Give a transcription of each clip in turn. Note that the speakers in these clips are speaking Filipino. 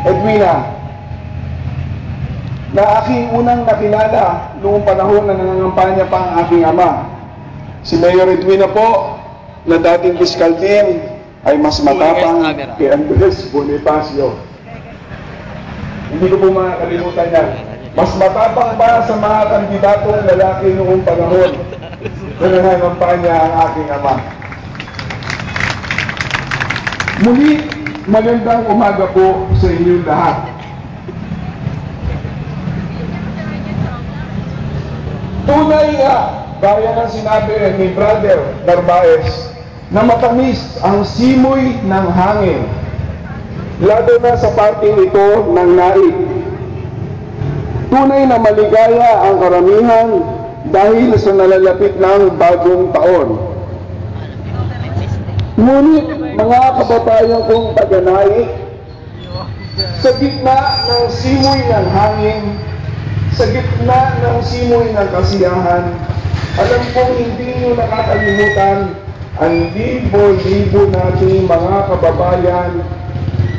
Edwina, na aking unang nakilala noong panahon na nangangampanya pa ang aking ama. Si Mayor Edwina po, na dating fiscal team, ay mas matapang kay Andres Bonifacio. Hindi ko po makakalimutan yan. Mas matapang pa sa mga kandidatong lalaki noong panahon na nangangampanya ang aking ama. Muli, magandang umaga po sa inyong lahat. Tunay nga, gaya ng sinabi ni Brother Narvaez, na matamis ang simoy ng hangin, lalo na sa parting ito ng naik. Tunay na maligaya ang karamihan dahil sa nalalapit ng bagong taon. Ngunit mga kababayan kong taga-naik, sa gitna ng simoy ng hangin, sa gitna ng simoy ng kasiyahan, alam kong hindi nyo nakakalimutan ang libo-libo nating mga kababayan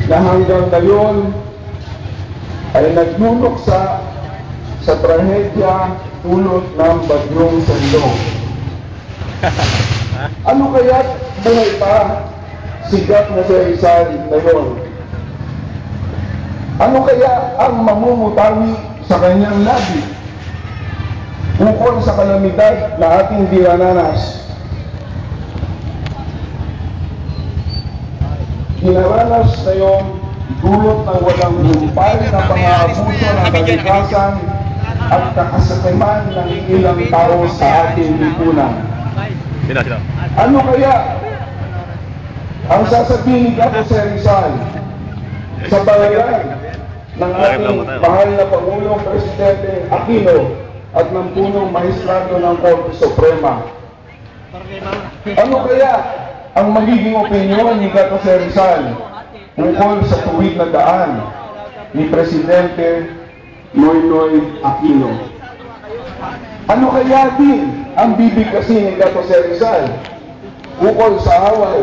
na hanggang ngayon ay nagluluksa sa trahedya dulot ng bagyong Sandong. Ano kaya buhay pa sigat na si Rizal ngayon? Ano kaya ang mamumutawi sa kanyang labi ukol sa kalamidad na ating dinaranas? Dinaranas na yung dulot ng walang humpay na pang-aabuso ng kalikasan at kakasakiman ng ilang tao sa ating lipunan. Ano kaya ang sasabihin ni Gato Rizal sa bayan ng ating mahal na Pangulong Presidente Aquino at ng punong maestrado ng Korte Suprema? Ano kaya ang magiging opinyon ni Gato Rizal tungkol sa tuwid na daan ni Presidente Noynoy Aquino? Ano kaya din ang bibig kasi ni Gato Rizal ukol sa away